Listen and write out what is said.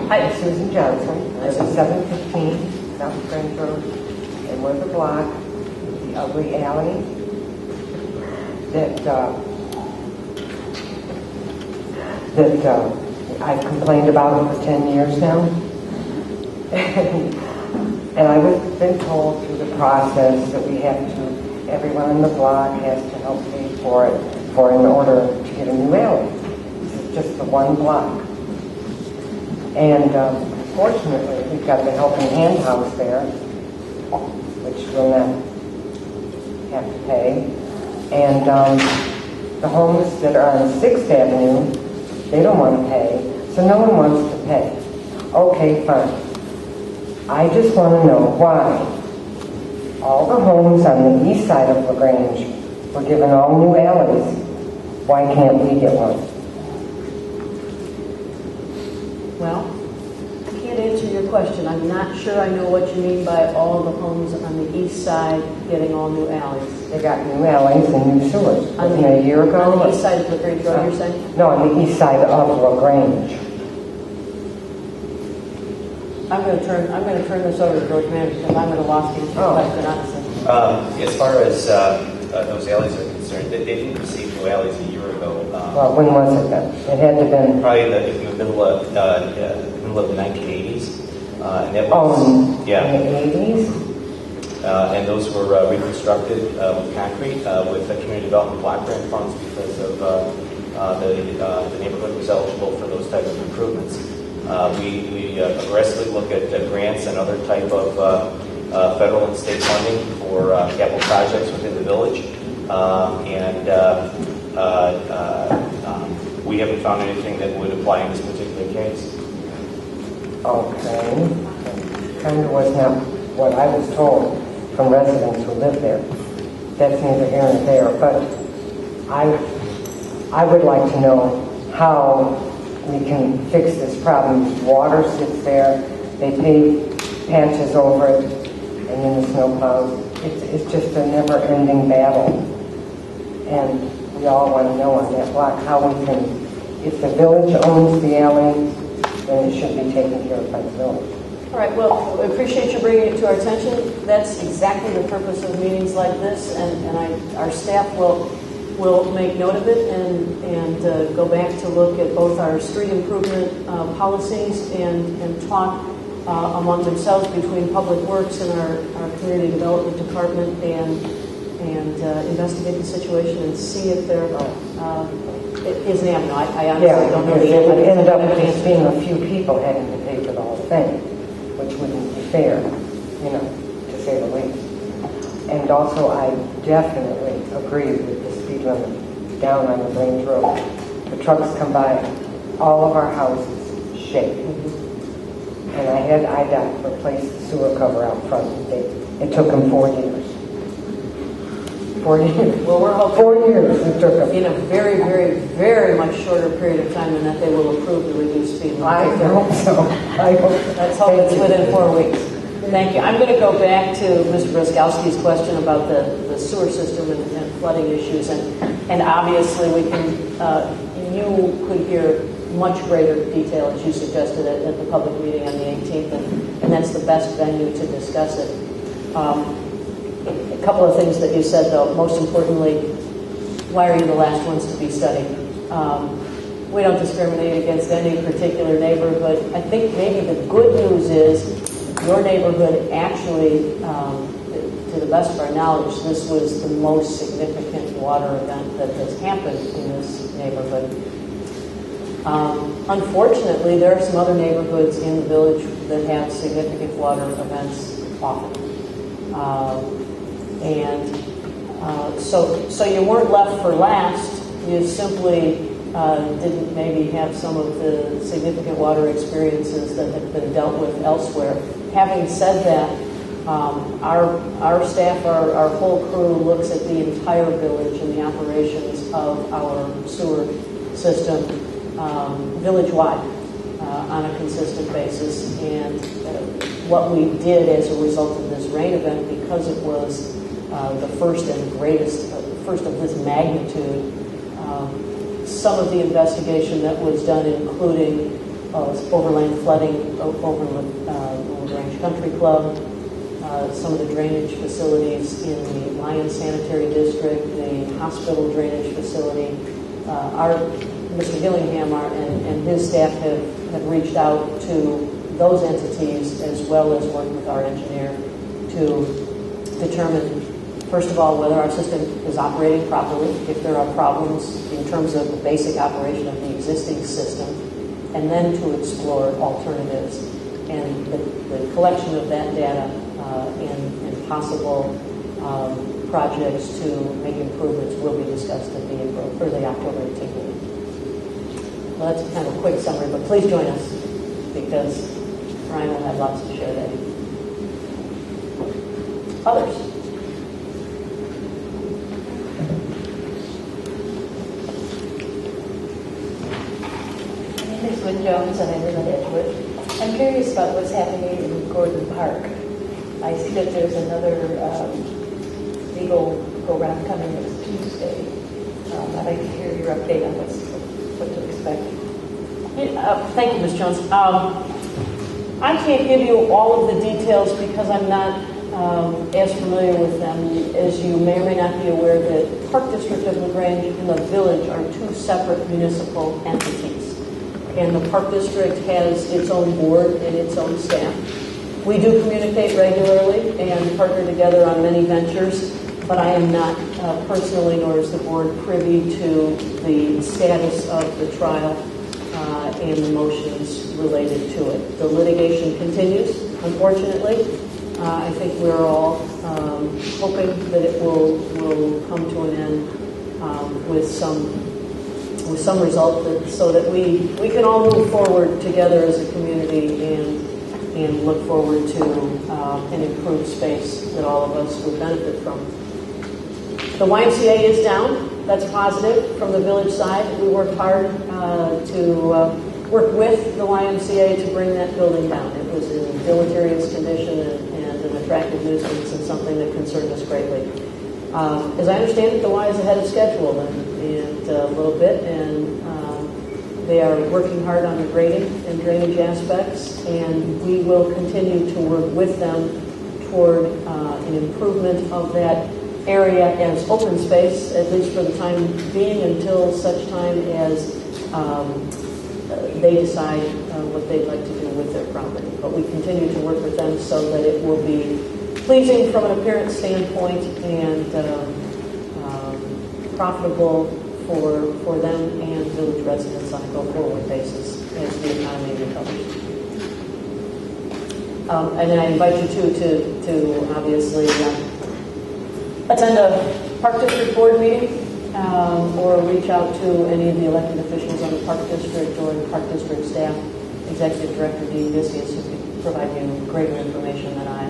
Hi, Susan Johnson. I live at 715 South Grange Road, and we're the block, the ugly alley that I've complained about for 10 years now. And I've been told through the process that we have to, everyone in the block has to help pay for it in order to get a new alley. This is just the one block. And fortunately, we've got the Helping Hand House there, which will not have to pay. And the homes that are on 6th Avenue, they don't want to pay, so no one wants to pay. Okay, fine. I just want to know why all the homes on the east side of Grange were given all new alleys. Why can't we get one? Well, I can't answer your question. I'm not sure I know what you mean by all the homes on the east side getting all new alleys. They got new alleys and new sewers. Wasn't it a year ago? On the east side of LaGrange Road, you're saying? No, on the east side of LaGrange. I'm going to turn this over to George Manager because I'm at a loss to answer your question, honestly. As far as those alleys are concerned, they didn't receive new alleys a year ago. Well, when was it then? It had to have been... Probably in the middle of the 1980s. And that was, in the 80s? And those were reconstructed with concrete with community development block grant funds because of the neighborhood was eligible for those type of improvements. We aggressively look at grants and other type of federal and state funding for capital projects within the village, we haven't found anything that would apply in this particular case. Okay. Kind of was not what I was told from residents who live there. That's neither here nor there, but I would like to know how we can fix this problem. Water sits there, they pave patches over it, and then the snow plows. It's just a never-ending battle. And we all want to know on that block how we can, if the village owns the alley, then it should be taken care of by the village. All right, well, we appreciate you bringing it to our attention. That's exactly the purpose of meetings like this, and our staff will make note of it and go back to look at both our street improvement policies and talk among themselves between Public Works and our Community Development Department and investigate the situation and see if there is an avenue. I honestly don't know the it would end up answer. just being a few people having to pay for the whole thing, which wouldn't be fair, to say the least. And also, I definitely agree with the speed limit down on the Grange Road. The trucks come by, all of our houses shake. And I had IDOT replace the sewer cover out front. It took them 4 years. 4 years. Well, we're hoping 4 years it took them. in a very, very, very much shorter period of time than that they will approve the reduced speed limit. I hope so. Let's hope it's within 4 weeks. Thank you. I'm going to go back to Mr. Brzezowski's question about the sewer system and flooding issues, and obviously we can. You could hear much greater detail, as you suggested, at the public meeting on the 18th, and that's the best venue to discuss it. A couple of things that you said, though. Most importantly, why are you the last ones to be studied? We don't discriminate against any particular neighborhood. I think maybe the good news is your neighborhood actually, to the best of our knowledge, this was the most significant water event that has happened in this neighborhood. Unfortunately, there are some other neighborhoods in the village that have significant water events often. So you weren't left for last. You simply didn't maybe have some of the significant water experiences that have been dealt with elsewhere. Having said that, our staff, our whole crew looks at the entire village and the operations of our sewer system village-wide on a consistent basis. And what we did as a result of this rain event, because it was the first and greatest, first of this magnitude, some of the investigation that was done, including overland flooding over the Grange Country Club, some of the drainage facilities in the Lyon Sanitary District, the hospital drainage facility. Mr. Gillingham and his staff have reached out to those entities as well as worked with our engineer to determine, first of all, whether our system is operating properly, if there are problems in terms of the basic operation of the existing system, and then to explore alternatives. And the collection of that data and possible projects to make improvements will be discussed at the October 18th meeting. Well, that's kind of a quick summary, but please join us because Ryan will have lots to share there. Others? My name is Lynn Jones and I live in Edgewood. I'm curious about what's happening in Gordon Park. I see that there's another legal go-round coming next Tuesday. I'd like to hear your update on what to expect. Thank you, Ms. Jones. I can't give you all of the details because I'm not as familiar with them. As you may or may not be aware, the Park District of LaGrange and the Village are two separate municipal entities. And the Park District has its own board and its own staff. We do communicate regularly and partner together on many ventures, but I am not personally, nor is the board, privy to the status of the trial and the motions related to it. The litigation continues, unfortunately. I think we're all hoping that it will come to an end with some result so that we can all move forward together as a community and look forward to an improved space that all of us will benefit from. The YMCA is down. That's positive from the village side. We worked hard to work with the YMCA to bring that building down. It was in deleterious condition and an attractive nuisance and something that concerned us greatly. As I understand it, the Y is ahead of schedule and a little bit, and they are working hard on the grading and drainage aspects, and we will continue to work with them toward an improvement of that area as open space, at least for the time being, until such time as they decide what they'd like to do with their property. But we continue to work with them so that it will be pleasing from an appearance standpoint and profitable for them and village residents on a go-forward basis as the economy recovers. And then I invite you to obviously attend a Park District Board meeting or reach out to any of the elected officials on the Park District or the Park District staff, Executive Director Dean Vicious, who can provide you greater information than I.